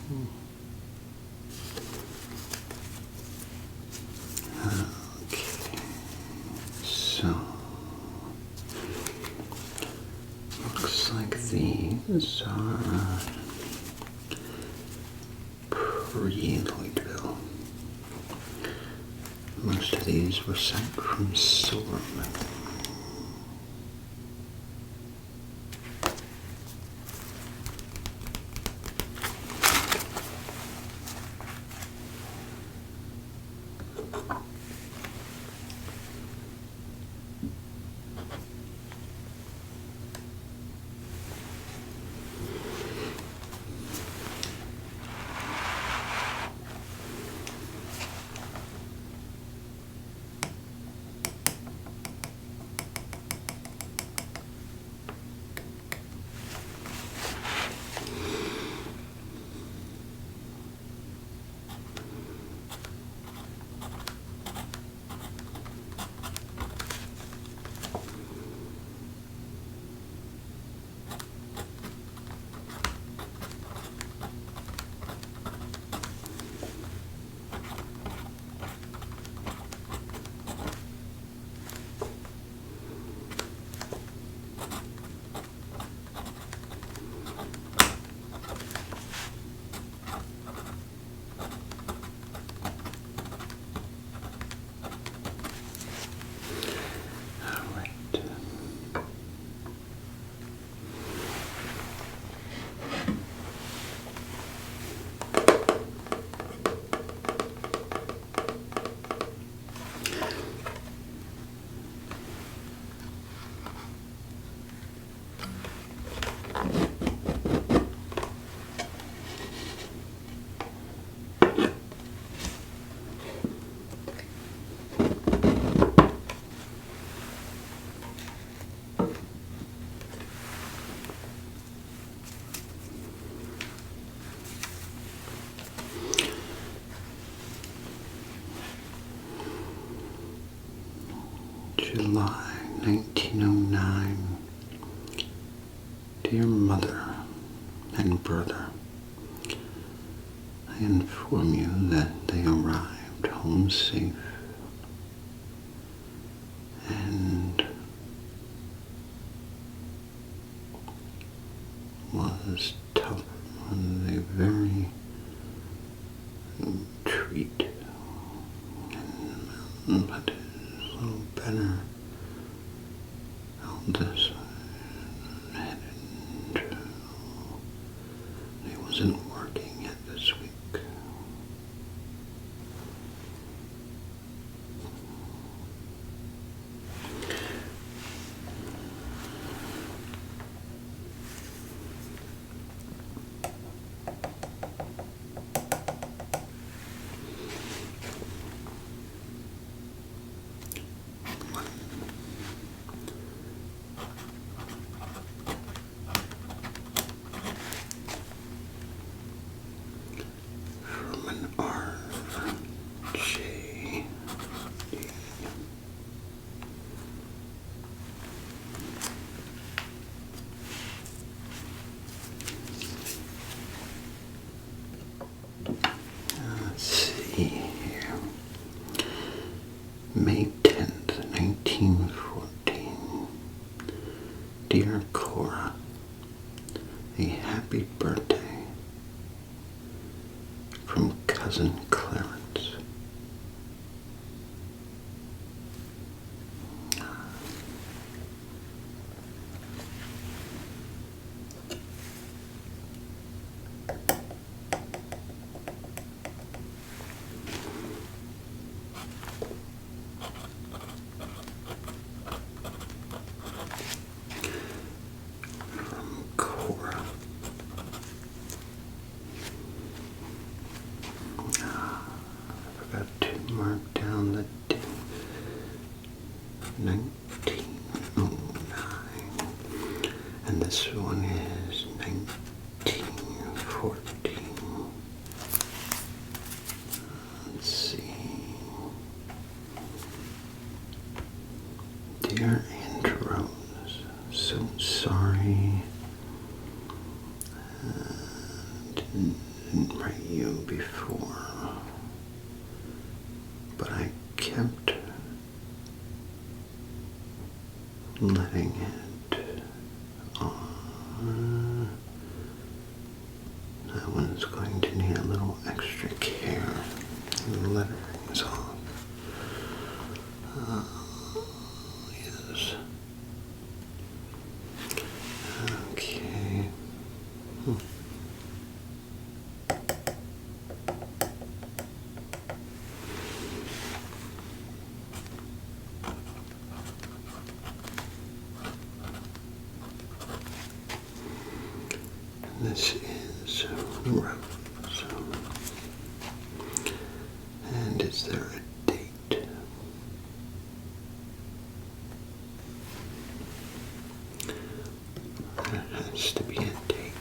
Okay, so looks like these are pre-Lloydville. Most of these were sent from Silverman. July 1909. Dear Mother and Brother, I inform you that they arrived home safe and was tough on a very treat, but a little better. This he wasn't working yet this week. May 10th, 1914. Dear Cora, a happy birthday from Cousin Clarence. Mark down the date, 1909, and this one is 1914. Let's see. Dear Aunt Rose, so sorry. didn't write you before, but I kept letting it on. That one's going to need a little extra care. The lettering's off. Yes. Okay. This is Rose. And is there a date? There has to be a date.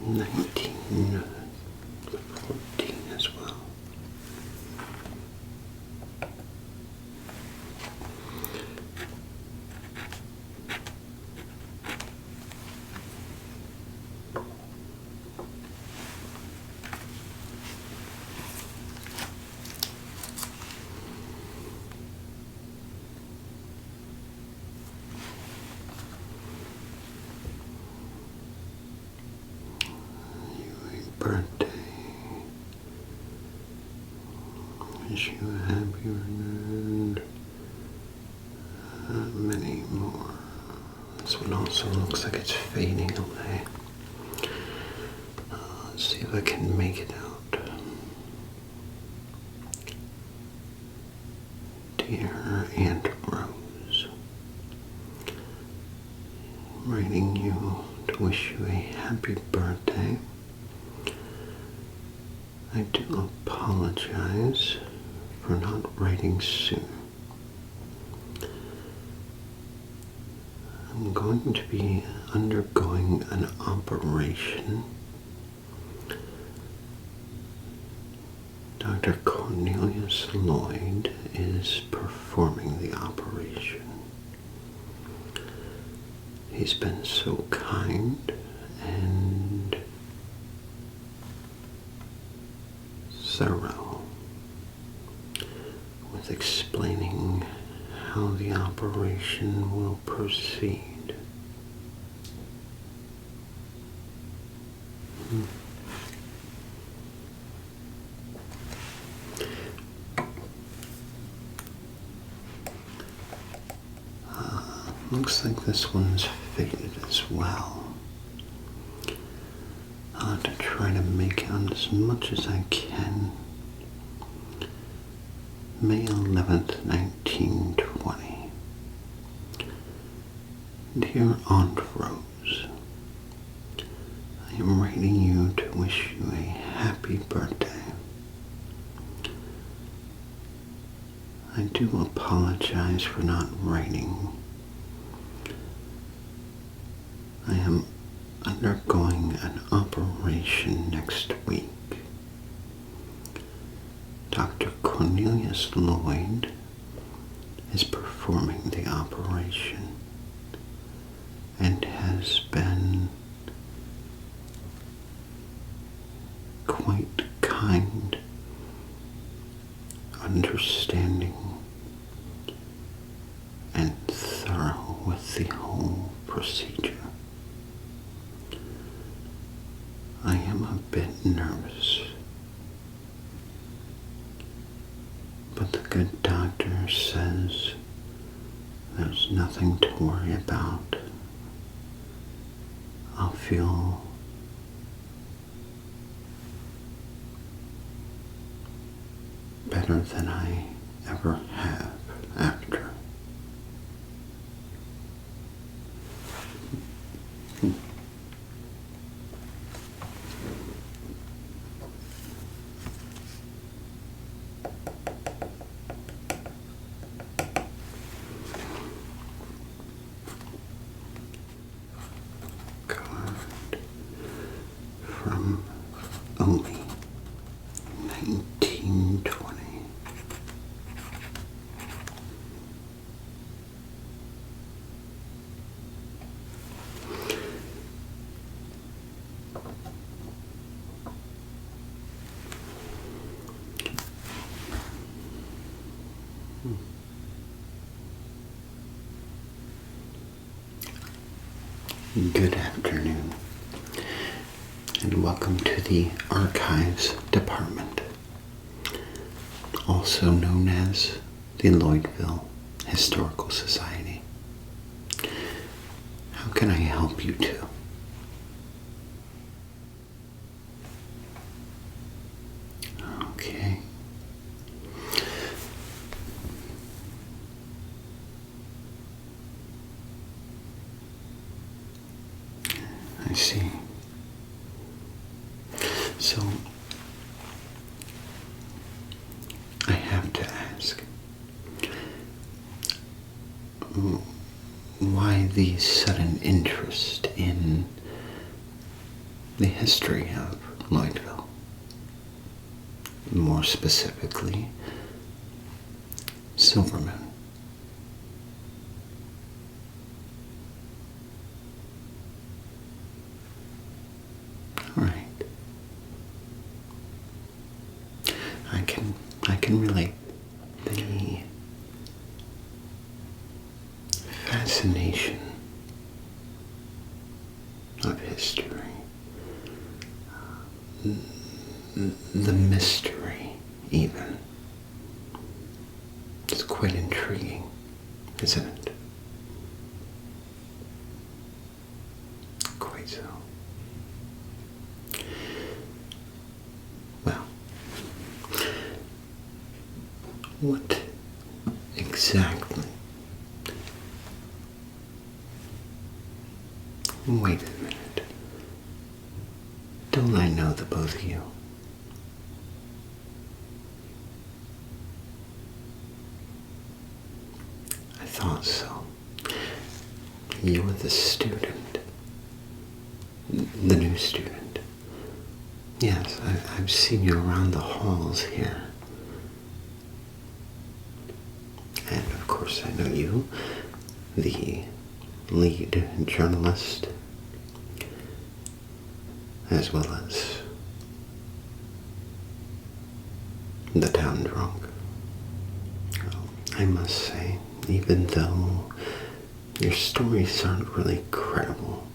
Nineteen 14 as well. Birthday. Wish you a happy and many more. This one also looks like it's fading away. Let's see if I can make it out. Dear Aunt Rose, writing you to wish you a happy birthday. I do apologize for not writing soon. I'm going to be undergoing an operation. Dr. Cornelius Lloyd is performing the operation. He's been so kind and thorough with explaining how the operation will proceed. Looks like this one's faded as well. I'll have to try to make out as much as I can. May 11th, 1920. Dear Aunt Rose, I am writing you to wish you a happy birthday. I do apologize for not writing. I am undergoing an operation next week. Dr. Cornelius Lloyd is performing the operation and has been quite kind, understanding, and thorough with the whole procedure. I am a bit nervous, but the good doctor says there's nothing to worry about. I'll feel better than I ever have after. Card from Omi. 1920. Good afternoon, and welcome to the Archives Department, also known as the Lloydville Historical Society. How can I help you two? Okay. I see. So, I have to ask, why the sudden interest in the history of Lloydville? More specifically, Silver Moon. Right. I can relate. The fascination of history, the mystery even, it's quite intriguing, isn't it? Quite so. Well, what exactly? Wait a minute. Don't I know the both of you? I thought so. You're the student. The new student. Yes, I've seen you around the halls here. And of course I know you, the lead journalist, as well as the town drunk. I must say, even though your stories aren't really credible,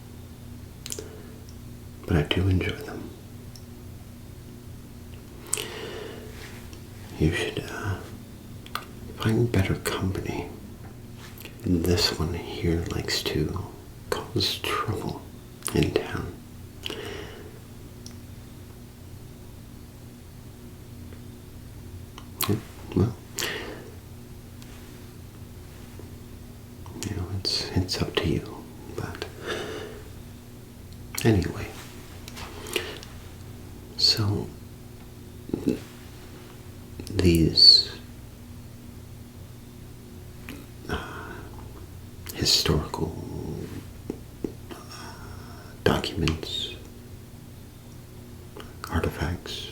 but I do enjoy them. You should find better company. This one here likes to cause trouble in town. Well, it's up to you, but anyway, so these historical documents, artifacts,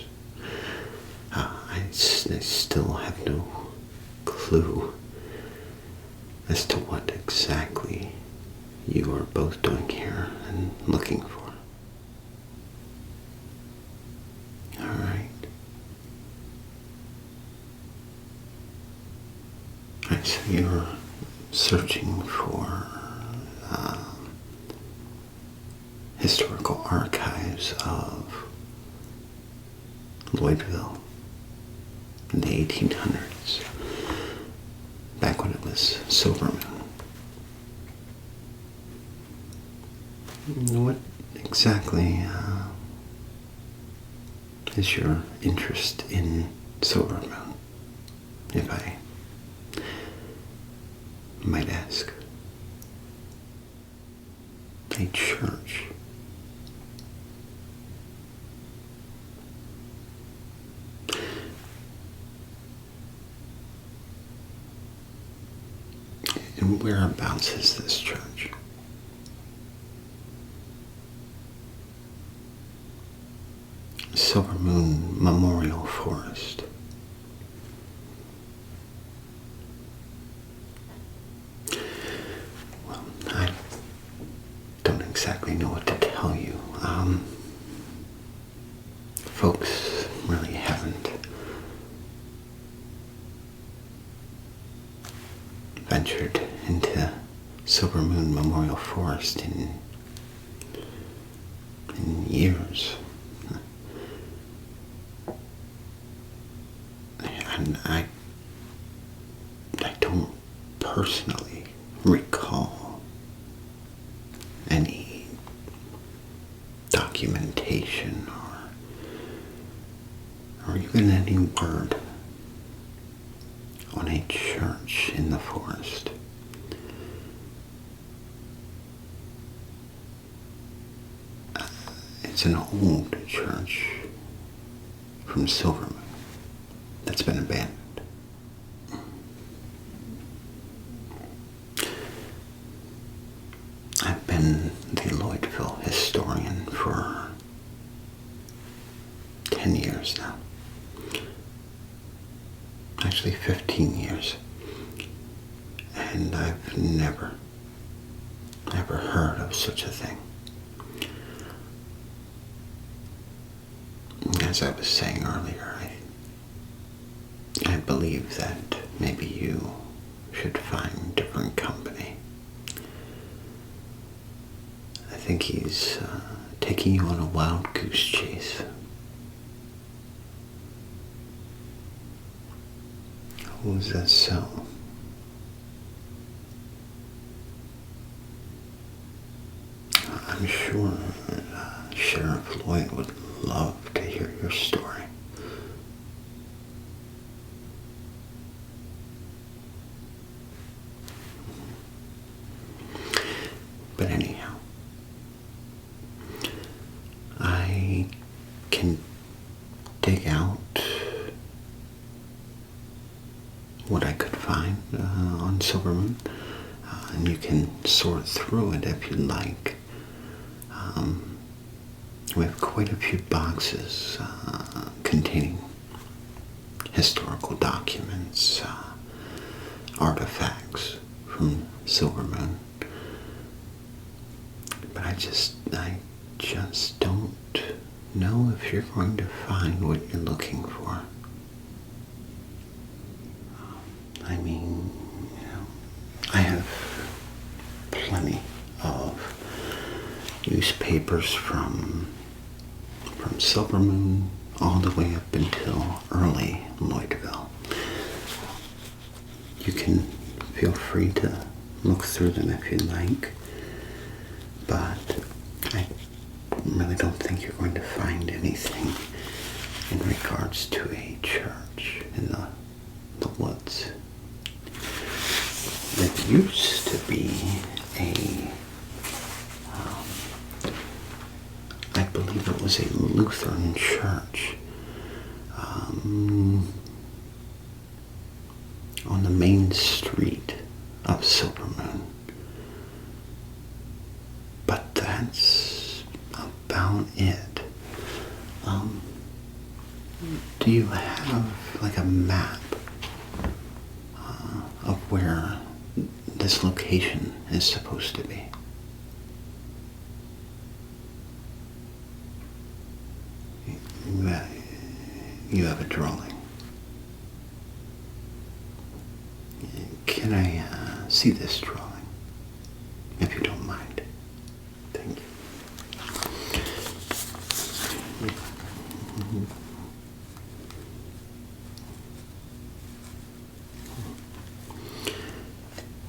I still have no clue as to what exactly you are both doing here and looking for. Alright. Alright, so you're searching for historical archives of Lloydville in the 1800s, back when it was Silver Moon. What exactly is your interest in Silver Moon, if I might ask? A church. And whereabouts is this church? So Silver Moon Memorial Forest. Well, I don't exactly know what to tell you. Folks really haven't ventured into Silver Moon Memorial Forest in years. And I don't personally recall any documentation or even any word on a church in the forest. It's an old church from Silver Moon that's been abandoned. I've been the Lloydville historian for 10 years now. Actually 15 years. And I've never heard of such a thing. As I was saying earlier, I believe that maybe you should find different company. I think he's taking you on a wild goose chase. Oh, is that so? I'm sure Sheriff Lloyd would love to hear your story. But anyhow, I can dig out what I could find on Silver Moon, and you can sort through it if you'd like. We have quite a few boxes containing historical documents, artifacts from Silver Moon. But I just don't know if you're going to find what you're looking for. I mean, I have plenty of newspapers from Silver Moon all the way up until early Lloydville. You can feel free to look through them if you like, but I really don't think you're going to find anything in regards to a church in the woods. It used to be I believe it was a Lutheran church on the main street of Silver Moon. But that's about it. Do you have like a map of where this location is supposed to be? You have a drawing. Can I see this drawing, if you don't mind? Thank you.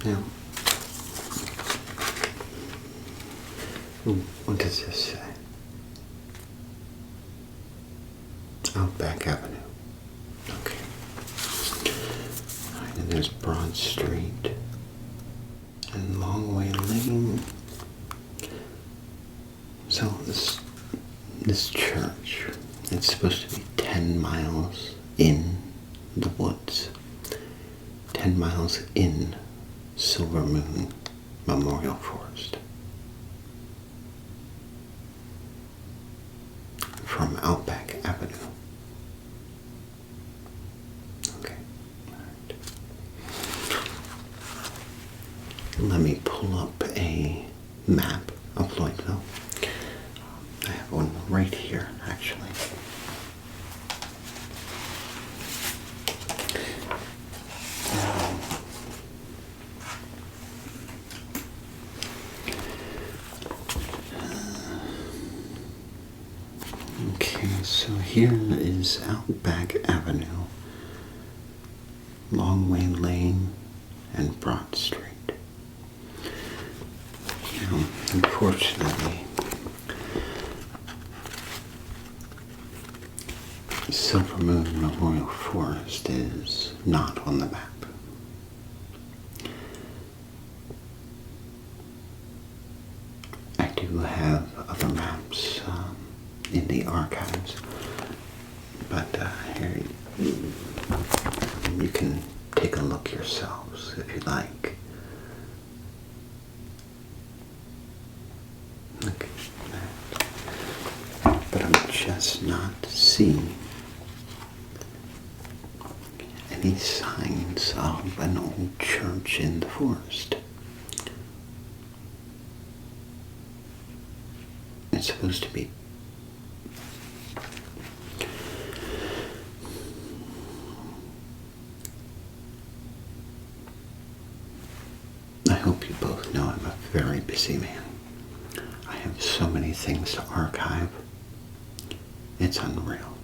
Now, what does this say? Outback Avenue. Okay. Alright, and there's Broad Street and Longway Lane. So this church, it's supposed to be 10 miles in the woods. 10 miles in Silver Moon Memorial Forest. From Outback Avenue. So here is Outback Avenue, Longway Lane, and Broad Street. Now, unfortunately, Silver Moon Memorial Forest is not on the map. I do have other maps in the archives, but here you can take a look yourselves if you like. Look at that. But I'm just not seeing any signs of an old church in the forest. It's supposed to be I hope you both know I'm a very busy man. I have so many things to archive. It's unreal.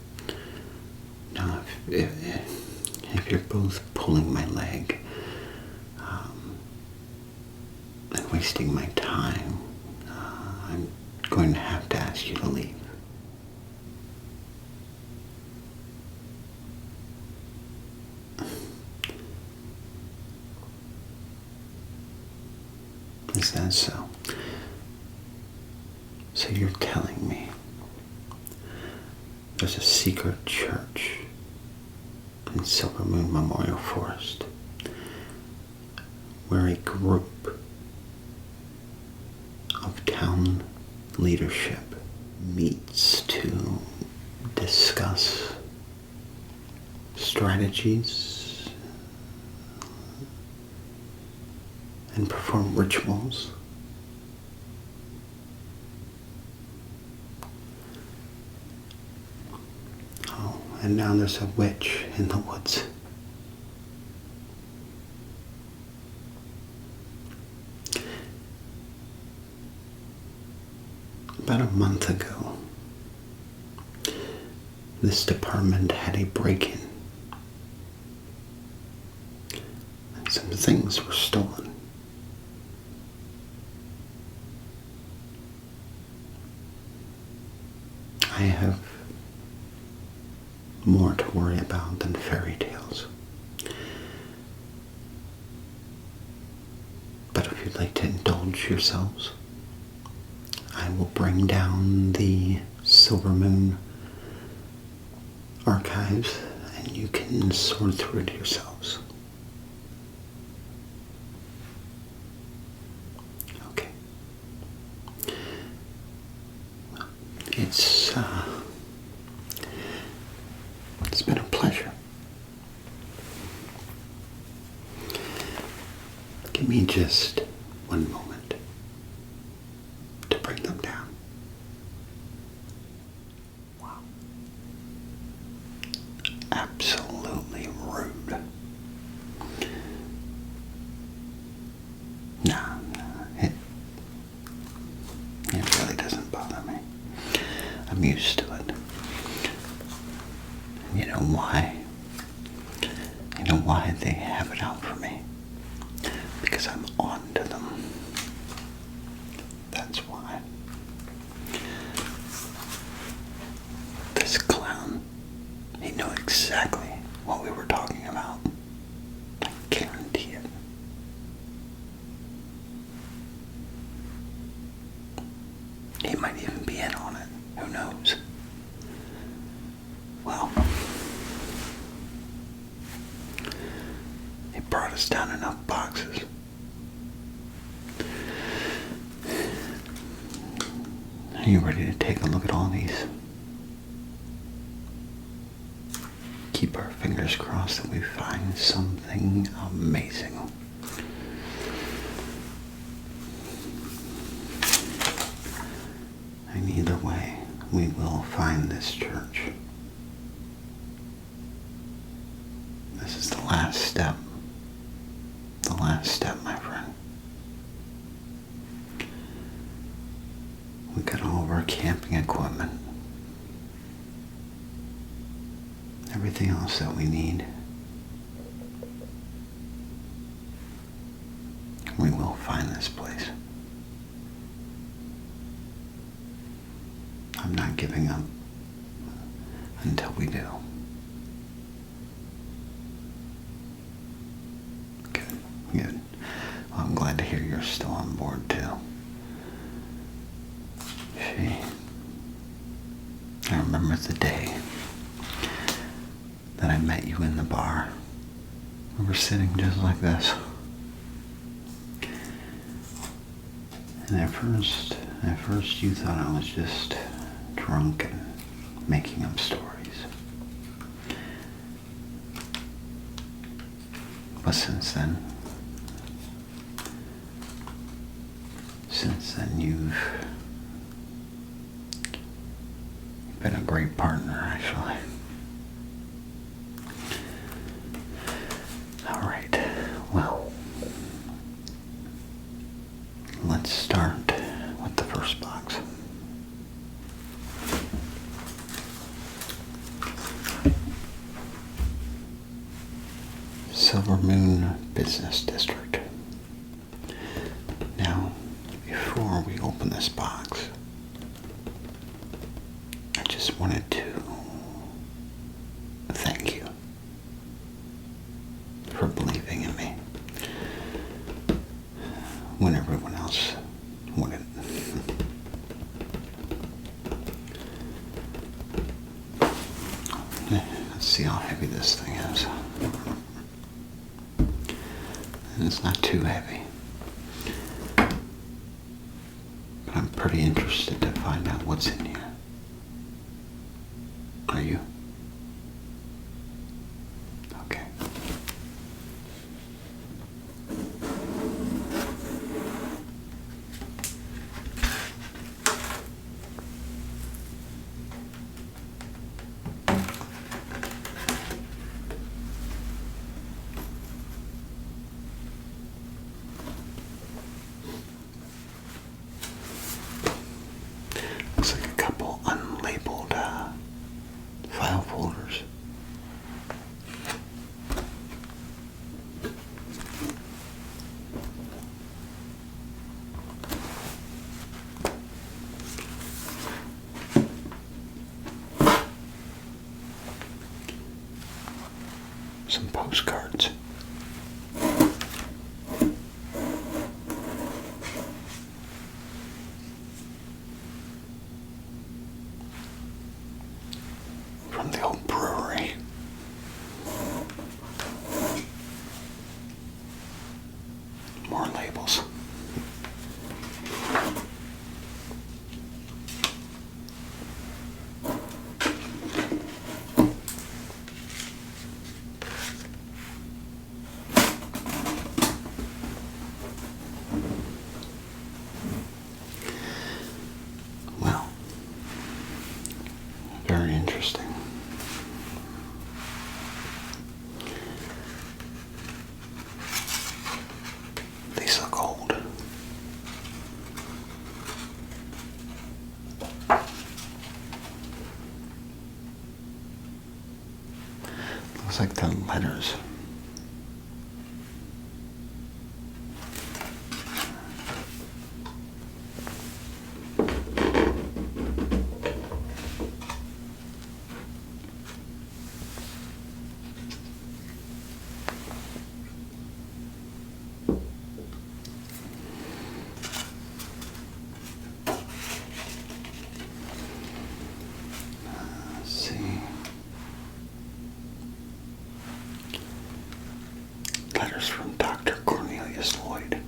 Now, if you're both pulling my leg and wasting my time, I'm going to have to ask you to leave. Is that so? So you're telling me there's a secret church in Silver Moon Memorial Forest where a group of town leadership meets to discuss strategies and perform rituals? Oh, and now there's a witch in the woods. About a month ago, this department had a break-in. And some things were stolen. I have more to worry about than fairy tales. But if you'd like to indulge yourselves, I will bring down the Silver Moon archives and you can sort through it yourselves. Okay. It's been a pleasure. Give me just one moment to bring them down. Wow. Absolutely rude. No, it really doesn't bother me. I'm used to it. And you know why? You know why they have it out for me? Because I'm on to them. That's why. This clown, he knew exactly what we were talking about. I guarantee it. He might even be in on it. Who knows? Well, he brought us down enough boxes. Are you ready to take a look at all these? Keep our fingers crossed that we find something amazing. And either way, we will find this church. This is the last step. The last step, my friend. We got all of our camping equipment. everything else that we need, we will find this place. I'm not giving up until we do. Good, good. Well, I'm glad to hear you're still on board too. I remember the day that I met you in the bar. We were sitting just like this. And at first you thought I was just drunk and making up stories. But since then you've been a great partner, actually. All right, well, let's start with the first box. Silver Moon Business District. Now, before we open this box, I just wanted to thank you for believing in me when everyone else wouldn't. Let's see how heavy this thing is. And it's not too heavy. But I'm pretty interested to find out what's in here. Are you? Okay. Looks like a couple unlabeled file folders. Some postcards. From the old brewery. More labels. Well, very interesting. These look old. Looks like the letters. Let's see. Letters from Dr. Cornelius Lloyd.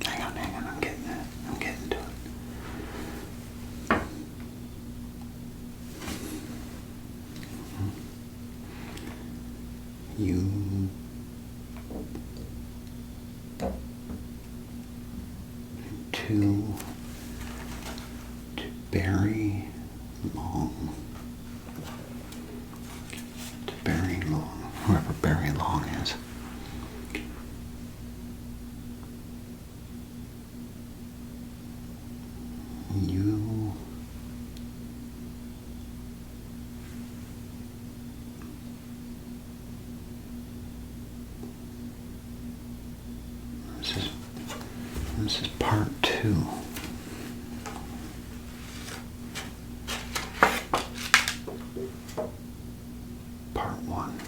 Hang on, I'm getting it. I'm getting to it. You to Barry Long. To Barry Long. Whoever Barry Long is. You this is part 2. Part 1.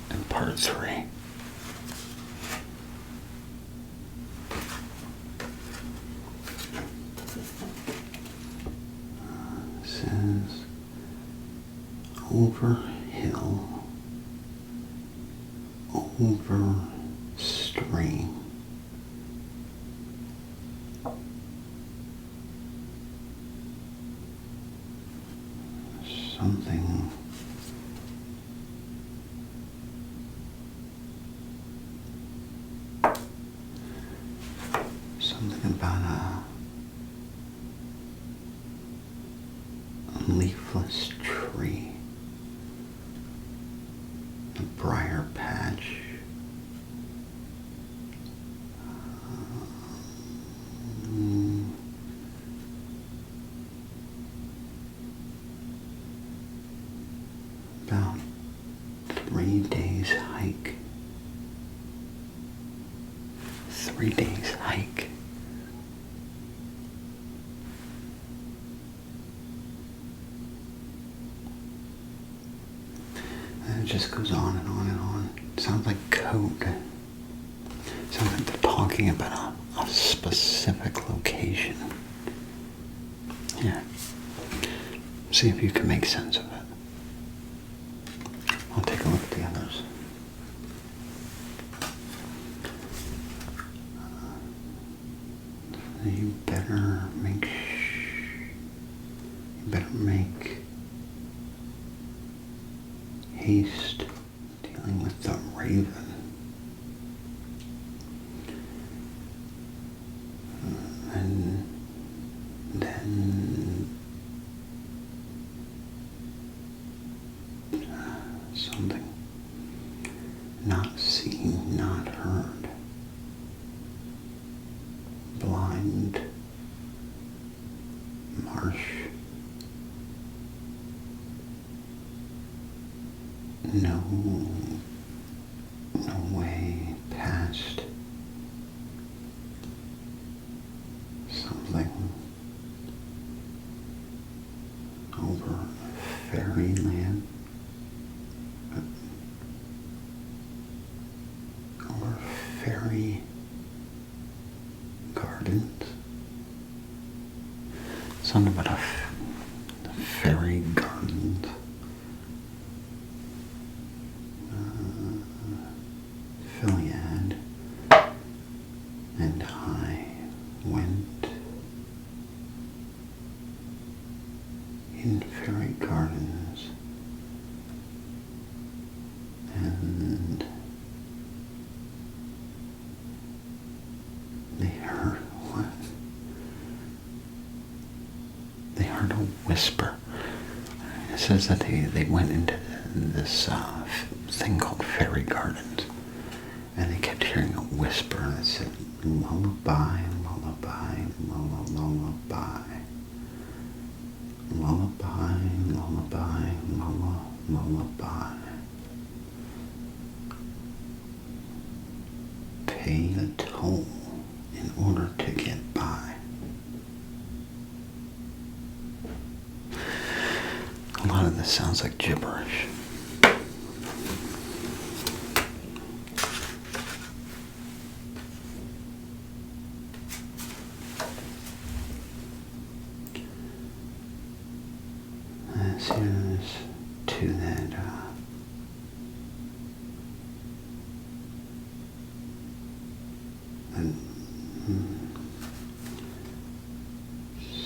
And part 3. Says over hill, over stream, something about a leafless tree, a briar patch, about 3 days hike. 3 days hike. And it just goes on and on and on. It sounds like code. It sounds like they're talking about a specific location. Yeah. See if you can make sense of it. I'll take a look at the others. You better make haste dealing with the raven. And then something not seen, not heard. Blind marsh. No way past. Something over fairyland. Over fairy gardens. Something about a fairy gardens. Philiad and I went in fairy gardens, and they heard what? They heard a whisper. It says that they went into this thing called fairy gardens, and they kept hearing a whisper that said, lullaby, lullaby, lullaby, lullaby, lullaby, lullaby. Pay a toll in order to get by. A lot of this sounds like gibberish. Here's to that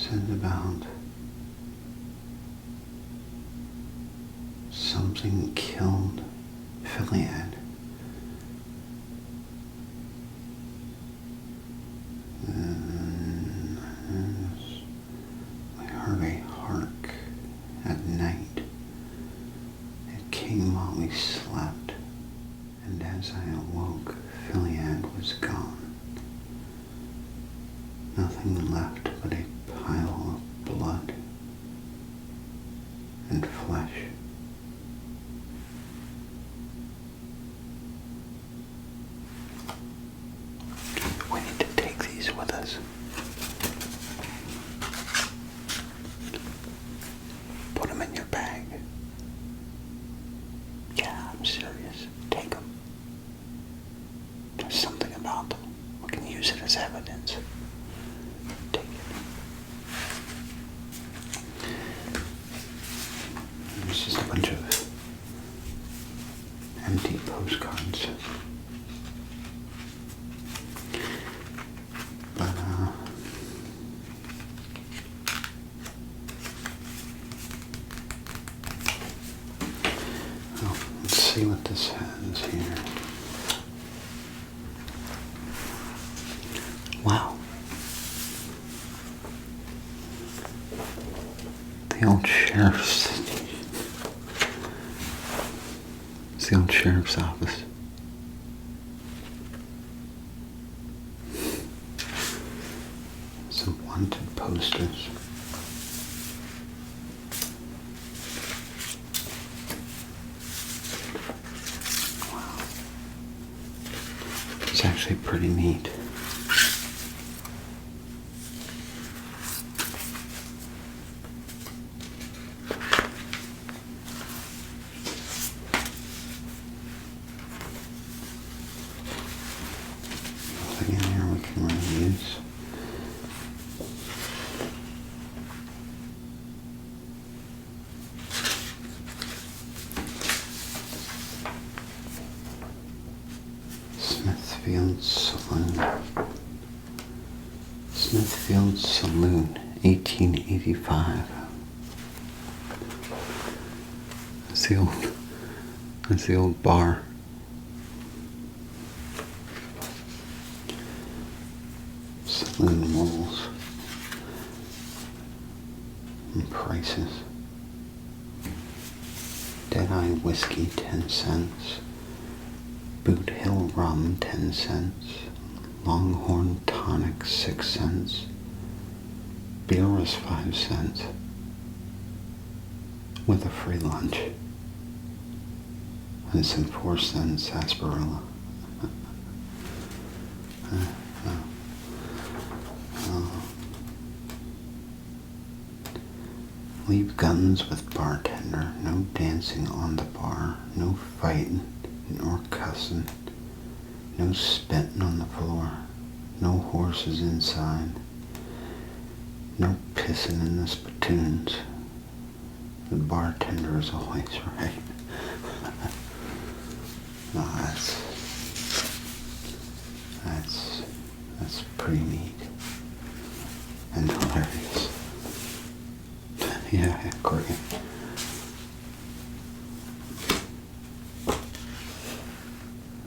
said about something killed Philiad. I heard a hark at night. It came while we slept, and as I awoke, Philiad was gone. Nothing left but a pile of blood and flesh. We need to take these with us. Put them in your bag. Yeah, I'm serious. Take them. There's something about them. We can use it as evidence. Take it. There's just a bunch of empty postcards. But, let's see what this has here. Wow. The old sheriff's. It's the old sheriff's office. Some wanted posters. Wow. It's actually pretty neat. Nothing in here we can really use. Smithfield Saloon. Smithfield Saloon, 1885. That's the old bar. Saloon rules and prices. Deadeye whiskey, 10 cents. Boot Hill rum, 10 cents. Longhorn tonic, 6 cents. Beer was 5 cents. With a free lunch. And some 4 cents sarsaparilla. Leave guns with bartender. No dancing on the bar. No fighting nor cussing. No spitting on the floor. No horses inside. No pissing in the spittoons. The bartender is always right. No, that's pretty neat and hilarious. Yeah, I agree.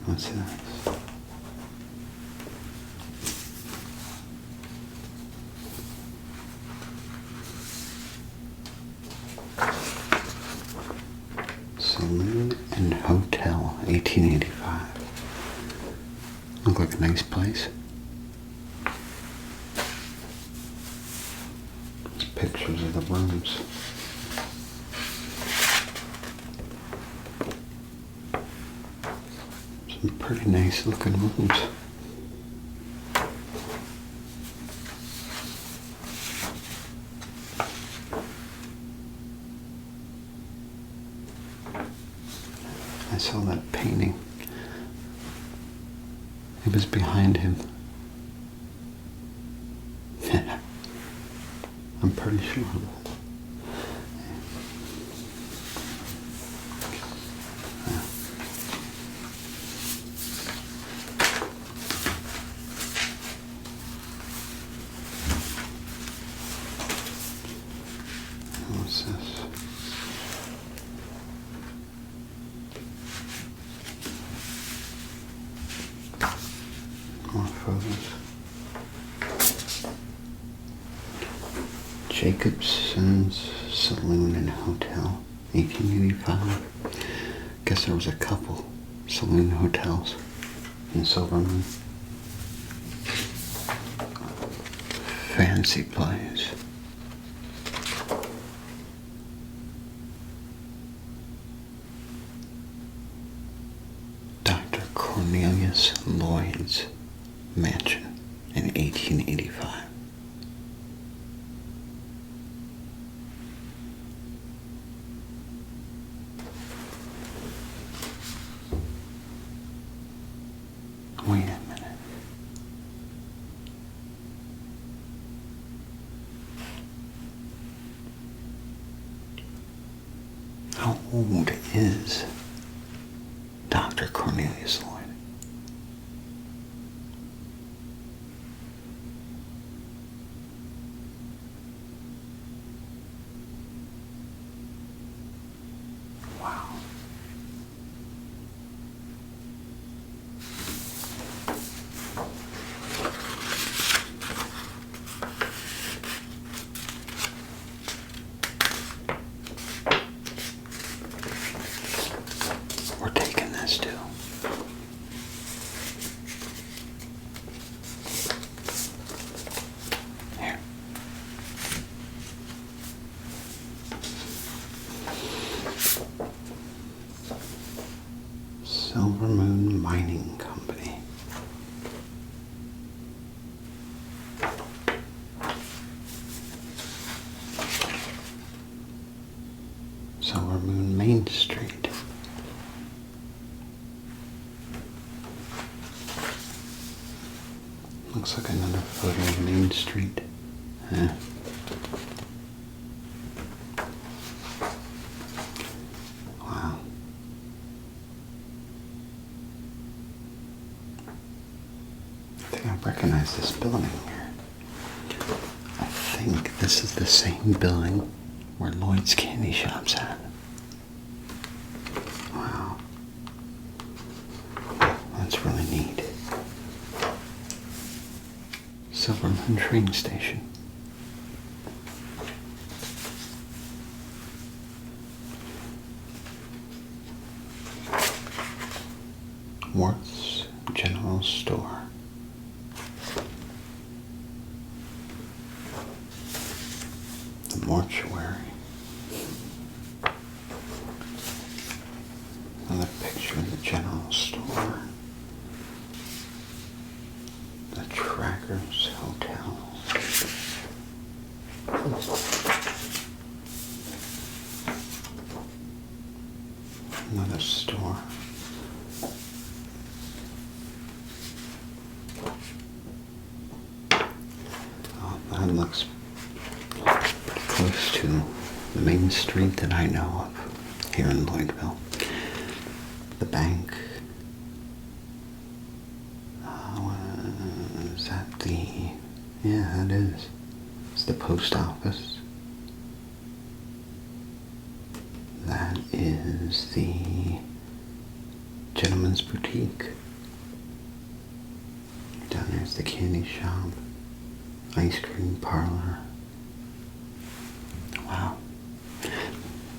What's this? Saloon and Hotel, 1885. Look like a nice place. There's pictures of the rooms. Some pretty nice looking rooms. I saw that painting. It was behind him. I'm pretty sure of it. What's this? More photos. Jacobson's Saloon and Hotel, 1885. Guess there was a couple saloon hotels in Silverman. Fancy place. Dr. Cornelius Lloyd's mansion in 1885. Wait a minute. How old is Dr. Cornelius Lloyd? Wow. We're taking this too. Here. Silver Moon Mining Company. Silver Moon Main Street. Looks like another photo of Main Street. Wow. I think I recognize this building here. I think this is the same building where Lloyd's Candy Shop's at. Wow. That's really neat. Silverman train station. Worth's General Store. The mortuary. Another picture of the general store. The Trackers Hotel. Another store. Oh, that looks pretty close to the main street that I know of here in Lloydville. The bank. Is that the... Yeah, that is. It's the post office. That is the Gentleman's Boutique. Down there's the candy shop. Ice cream parlor. Wow.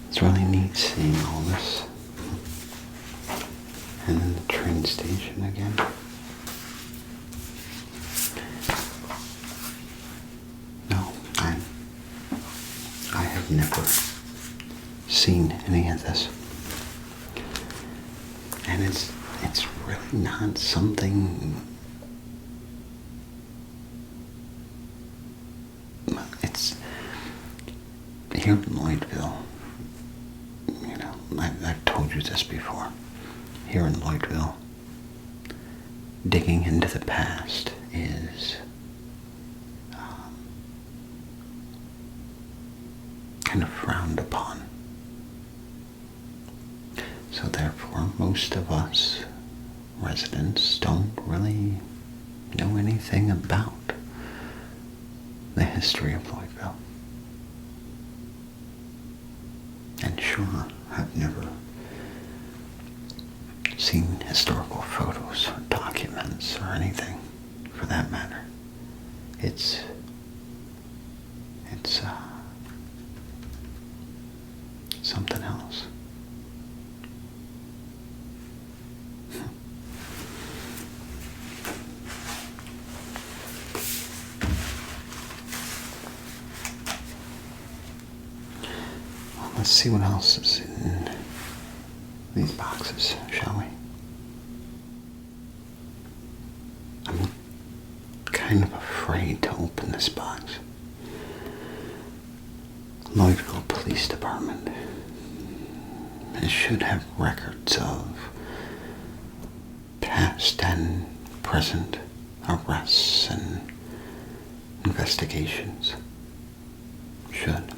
It's really neat seeing all this. And then the train station again. No, I have never seen any of this. And it's really not something... It's here in Lloydville. You know, I've told you this before. Here in Lloydville, digging into the past is kind of frowned upon. So therefore, most of us residents don't really know anything about the history of Lloydville. And sure, I've never seen historical photos or documents or anything for that matter. It's something else. let's see what else is in these boxes, shall we? I'm kind of afraid to open this box. Lloydville Police Department. It should have records of past and present arrests and investigations. Should.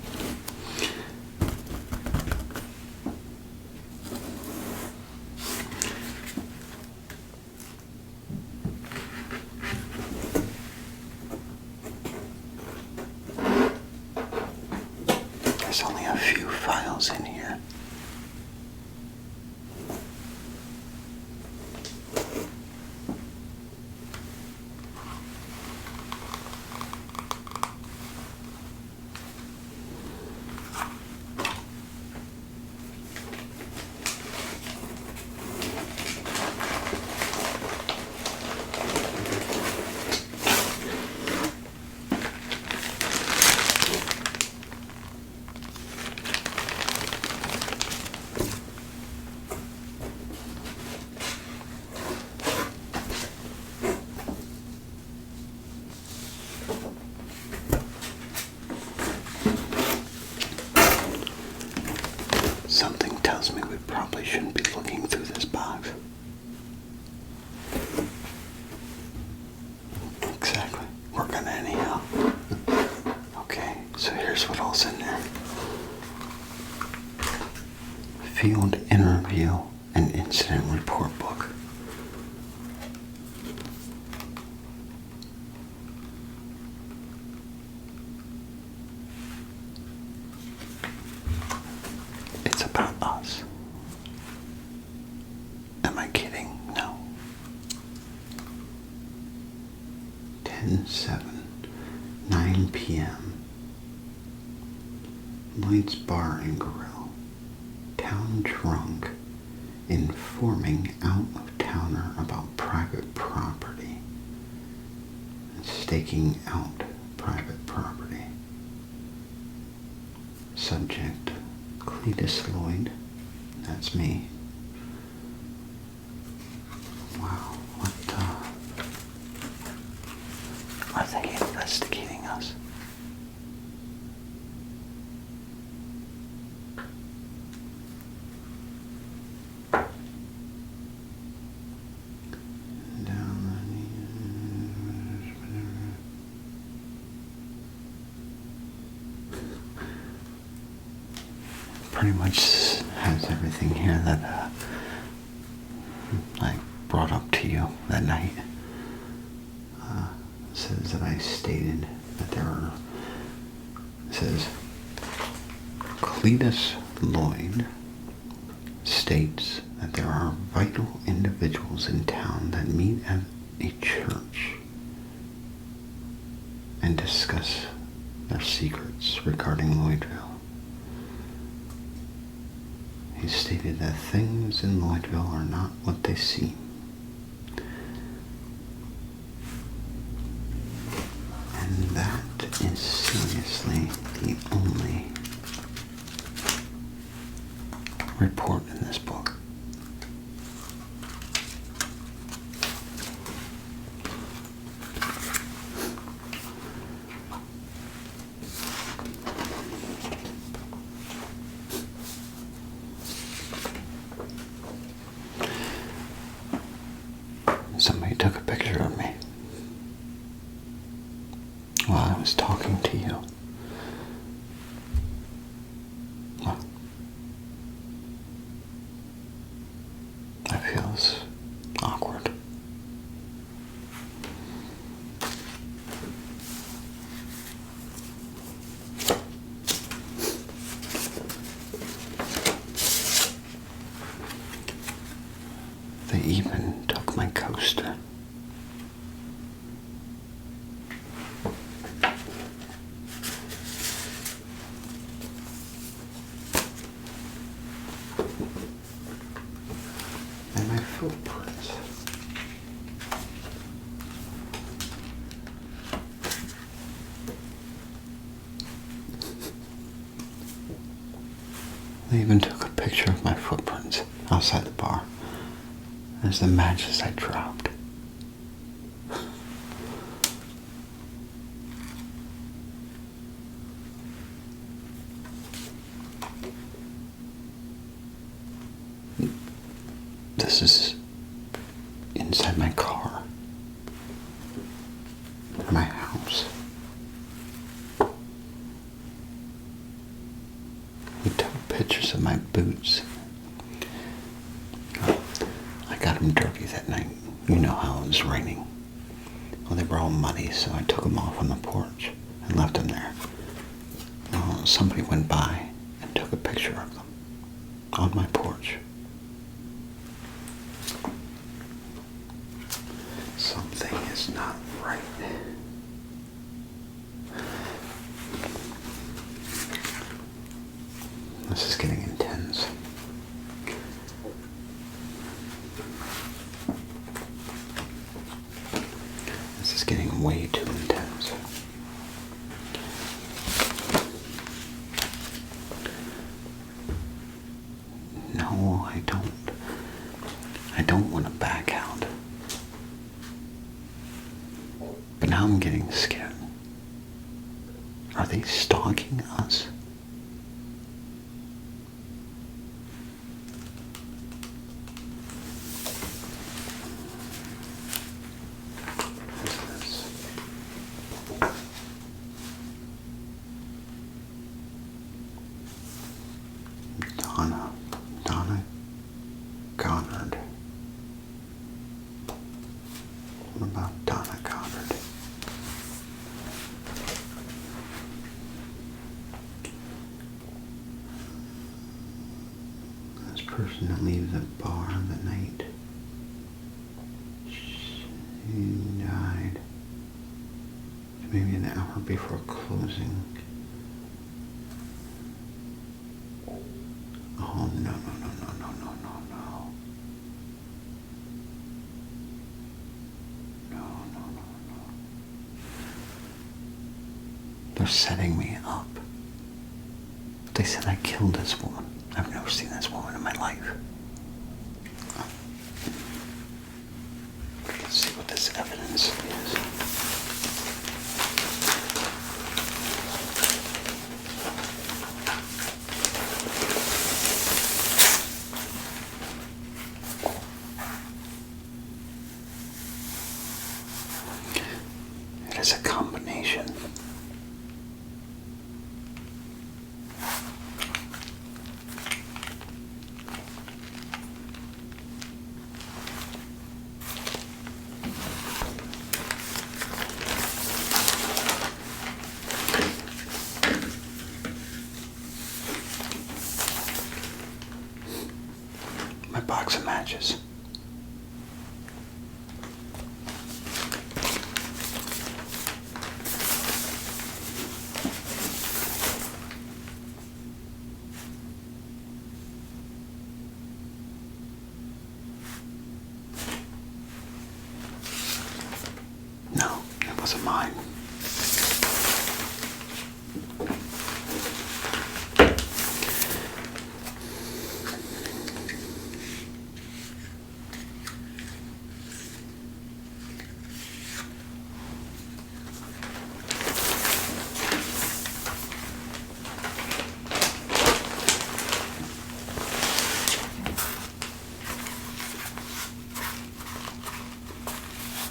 There's only a few files in here. Something tells me we probably shouldn't be looking through this box. Exactly. We're gonna anyhow. Okay, so here's what all's in there. Field interview and incident report book. It's about us. Am I kidding? No. 10/7, 9 p.m. Lloyd's Bar and Grill. Town drunk, informing out-of-towner about private property. Staking out private property. Subject, Cletus Lloyd. That's me. Wow, what are they investigating us? Pretty much has everything here that I brought up to you that night. Says that I stated that there are, says, Cletus Lloyd states that there are vital individuals in town that meet at a church and discuss their secrets regarding Lloydville. He stated that things in Lloydville are not what they seem. And that is seriously the only report in this book. Somebody took a picture of me while I was talking to you. Well, that feels awkward. They even took my coaster. And my footprints. I even took a picture of my footprints outside the bar as the matches I dropped. This is inside my car, my house. He took pictures of my boots. I got them dirty that night. You know how it was raining. Well, they were all muddy, so I took them off on the porch and left them there. Well, somebody went by and took a picture of them on my porch. Something is not right. This is getting intense. This is getting way too intense. No, I don't. I don't want to back out. But now I'm getting scared. Are they stalking us? What's this? Donna Goddard. What about Donna Goddard? This person that leaves the bar the night she died. Maybe an hour before closing. Oh, no. They're setting me up. They said I killed this woman. I've never seen this woman in my life. Let's see what this evidence is. It is a combination. My box of matches. No, it wasn't mine.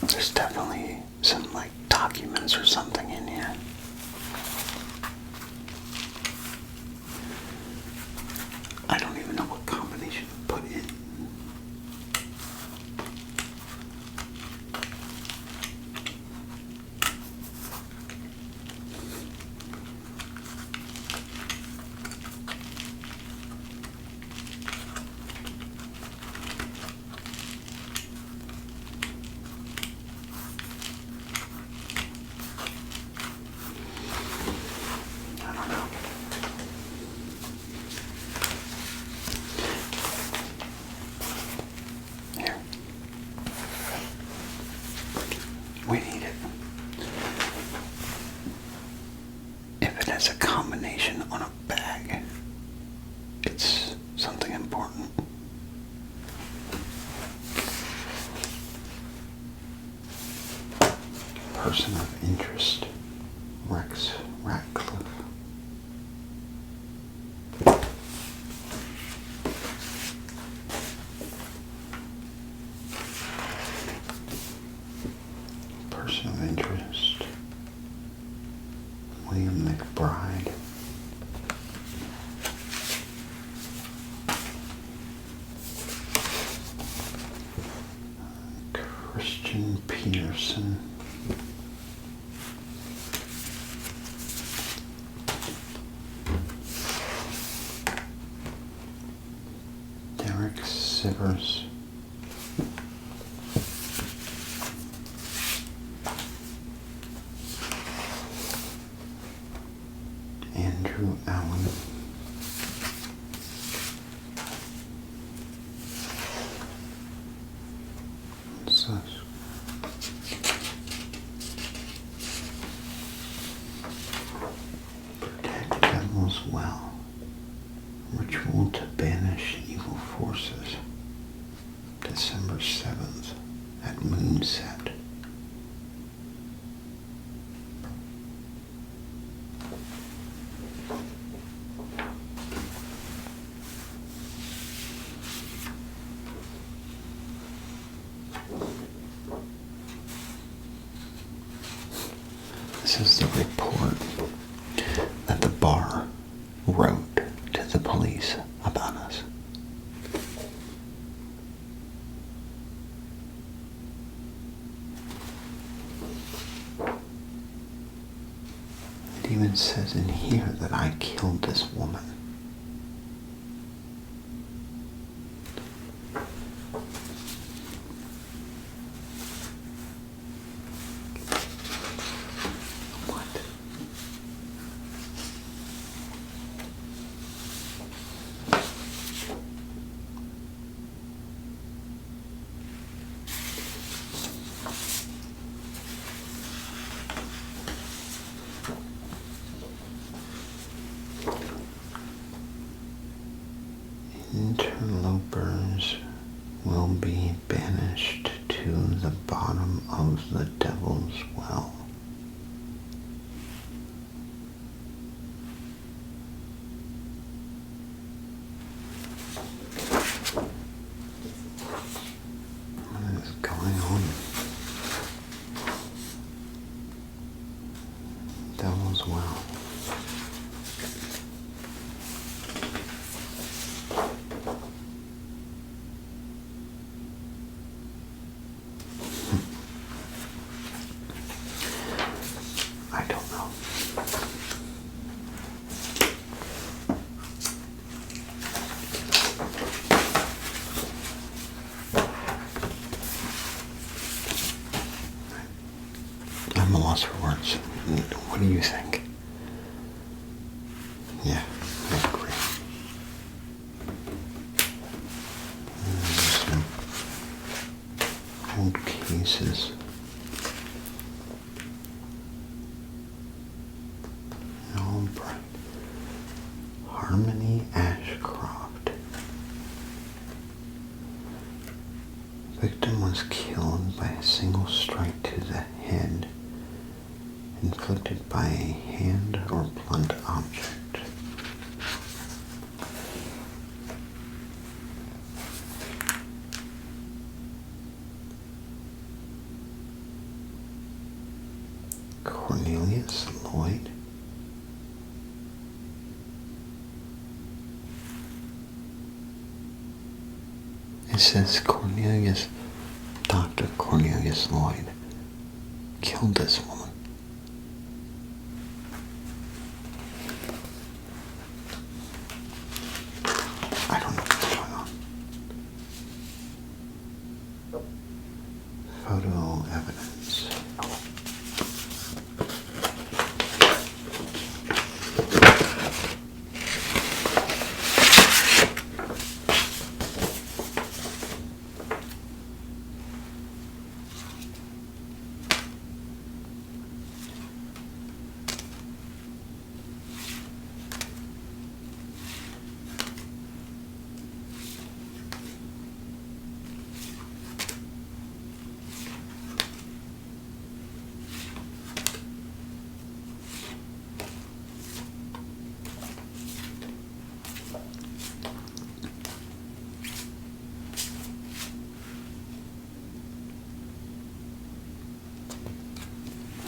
There's definitely some documents or something in here. I don't even know what combination to put in. person of interest, Rex Ratcliffe. Person of interest, William McBride. Christian Peterson. Derek Sivers. Andrew Allen. Protect Devil's Well. Ritual to banish evil forces. December 7th at moonset. This is the report that the bar wrote to the police about us. It even says in here that I killed this woman. Interlopers will be banished to the bottom of the Devil's Well. What is going on? Devil's Well. I don't know. I'm a loss for words. What do you think? Yeah, I agree. Some old cases. Albright. Harmony Ashcroft. Victim was killed by a single strike to the head, inflicted by a hand or blunt object. Cornelius Lloyd. It says Dr. Cornelius Lloyd killed this woman. I don't know what's going on. Photo evidence.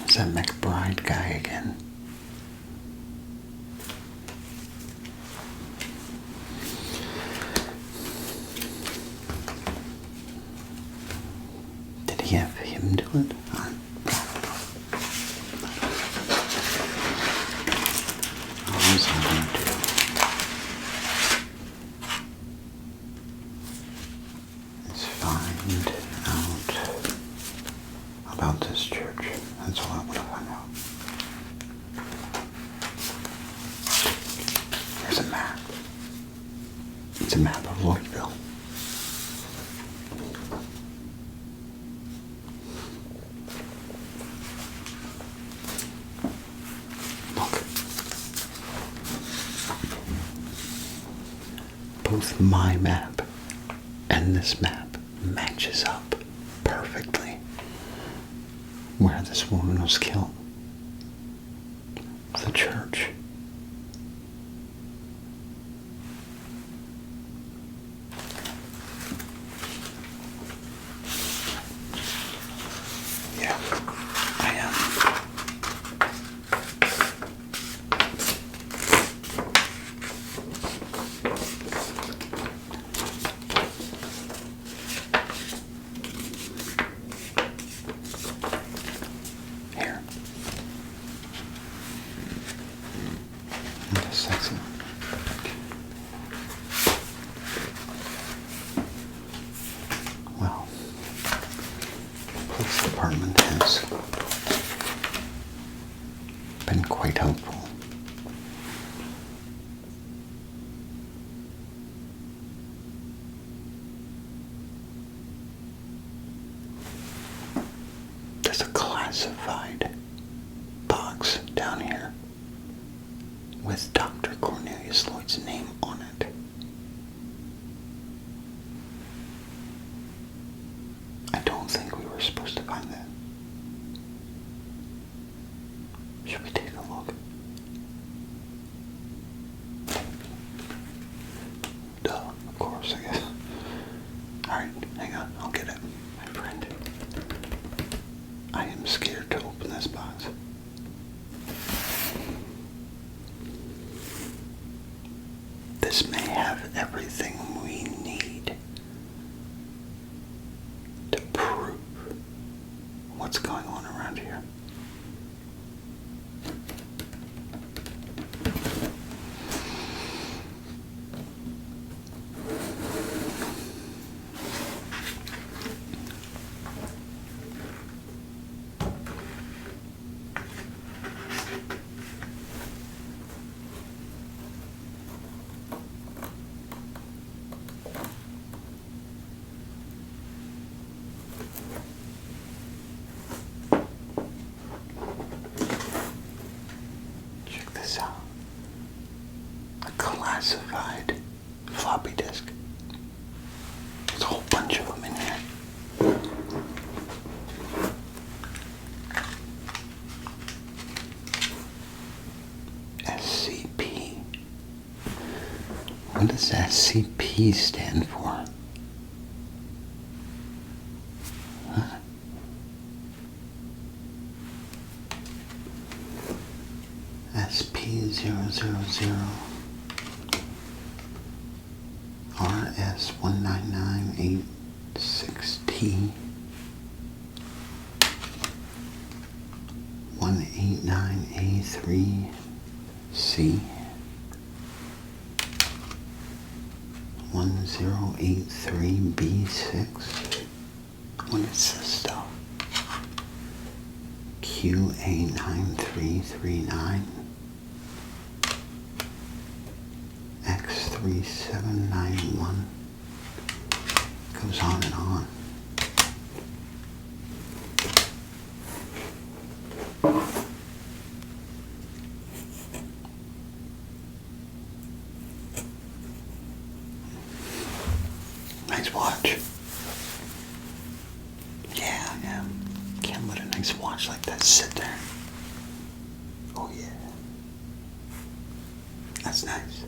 It's that McBride guy again. Did he have him do it? All I'm going to do is find out about this church. That's all I want to find out. Here's a map. It's a map of Lloydville. Look. Both my map and this map matches up perfectly where this woman was killed. The church. Yeah, I am. Here. That's sexy. Well, police department has been quite helpful. There's a classified box down here with Dr. Cornelius Lloyd's name on it. I don't think we were supposed to find that. Should we take a look? Duh, of course, I guess. Alright, hang on, I'll get it, my friend. I am scared to open this box. This may have everything we need to prove what's going on around here. Check this out. A classified floppy disk. There's a whole bunch of them in here. SCP. What does SCP stand for? Huh? SP000 RS199860 189A3C 1083B6. What is this stuff? QA9339 X3791. Goes on and on. Nice watch. Yeah. Can't let a nice watch like that sit there. Oh yeah. That's nice.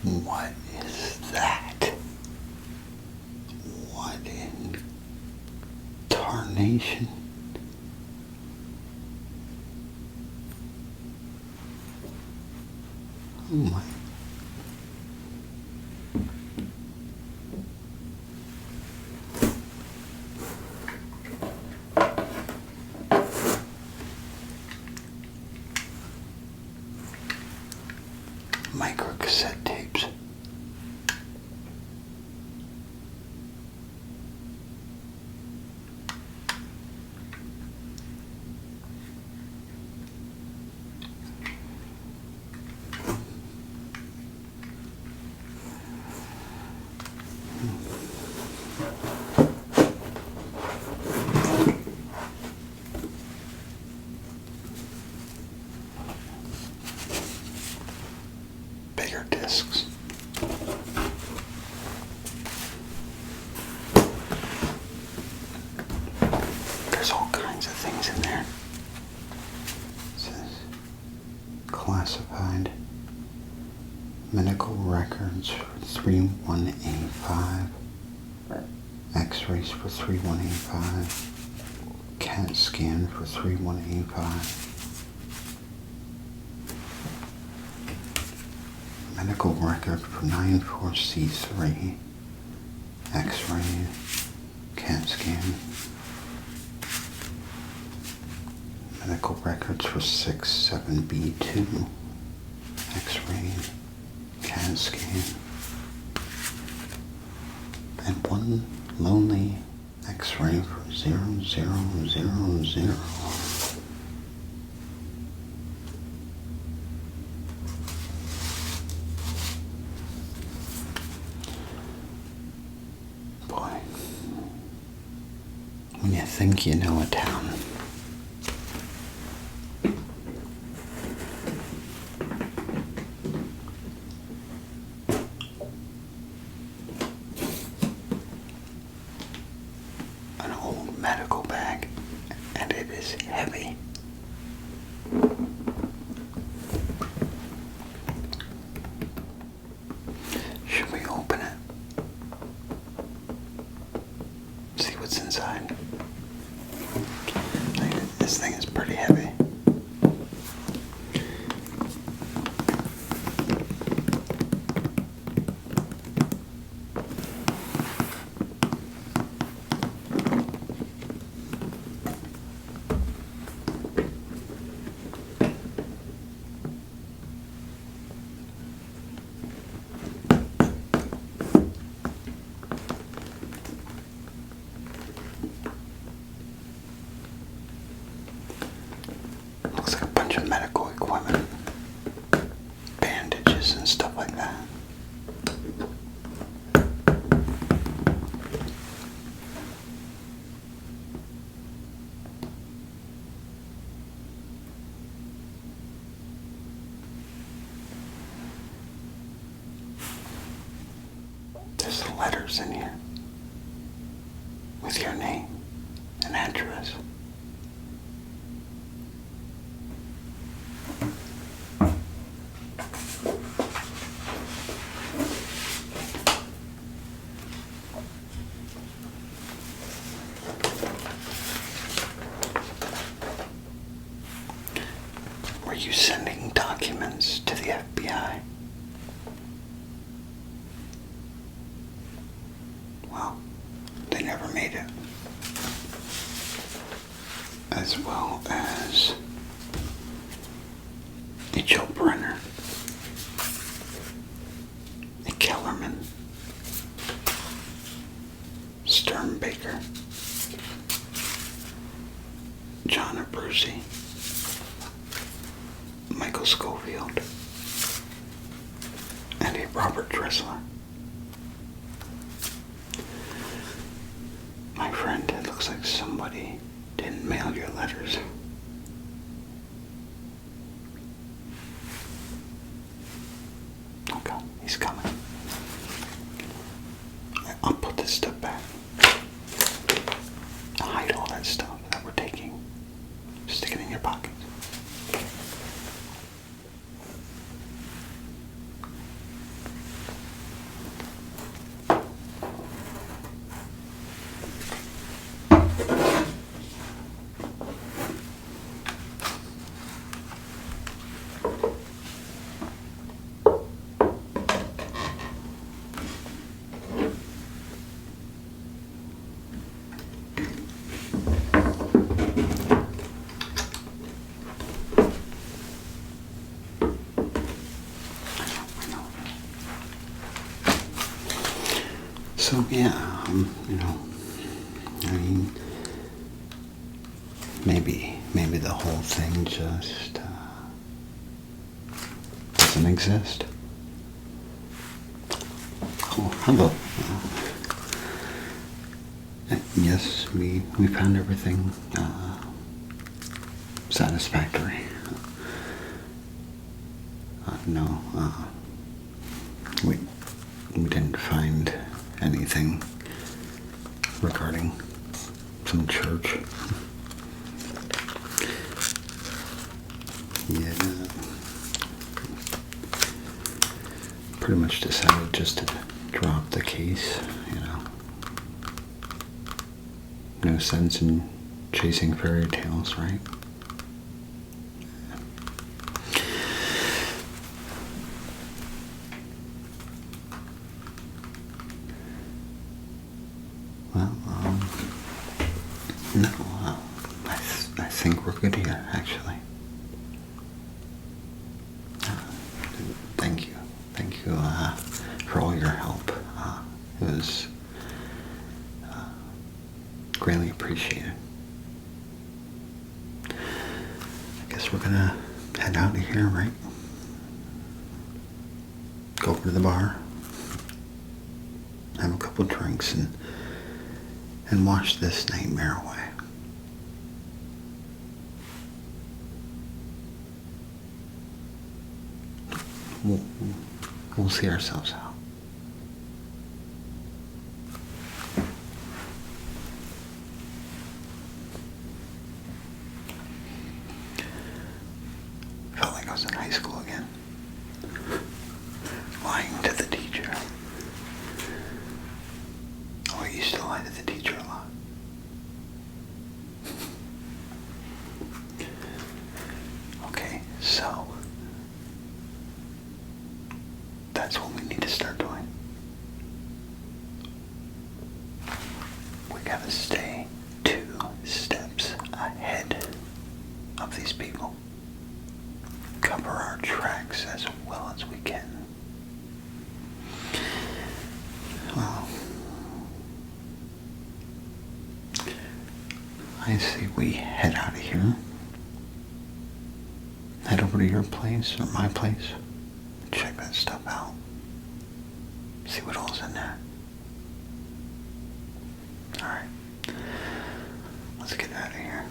What is that? What in tarnation? Oh my. Micro cassette tapes. Bigger discs. There's all kinds of things in there. It says classified medical records for 3185, x-rays for 3185, CAT scan for 3185, medical record for 94C3, x-ray, CAT scan, medical records for 67B2, x-ray, CAT scan, and one lonely x-ray for 0000. Boy, when you think you know a town, an old medical bag, and it is heavy. Should we open it? See what's inside. This thing is pretty heavy. Looks like a bunch of medical equipment, bandages and stuff like that. There's letters in here with your name and address. Were you sending documents to the FBI? Well, they never made it. As well as a Joe Brenner, a Kellerman, Sternbaker, John Abruzzi, Michael Schofield, and a Robert Dressler. My friend, it looks like somebody didn't mail your letters. Okay, he's coming. I'll put this stuff back. I'll hide all that stuff that we're taking. Stick it in your pockets. So yeah, I mean, maybe the whole thing just doesn't exist. Oh, hello. Yes, we found everything satisfactory. No, we didn't find anything regarding some church. Yeah, pretty much decided just to drop the case, No sense in chasing fairy tales, right? Well, no, I think we're good here, actually. Thank you. Thank you for all your help. It was greatly appreciated. I guess we're gonna head out of here, right? Go over to the bar, have a couple drinks, and wash this nightmare away. We'll see ourselves out. Felt like I was in high school again. Lying to the teacher. Oh, I used to lie to the teacher a lot. Okay, so that's what we need to start doing. We gotta stay 2 steps ahead of these people. Cover our tracks as well as we can. Well, I say we head out of here. Head over to your place or my place. Check that stuff out. See what all's in there. Alright. Let's get out of here.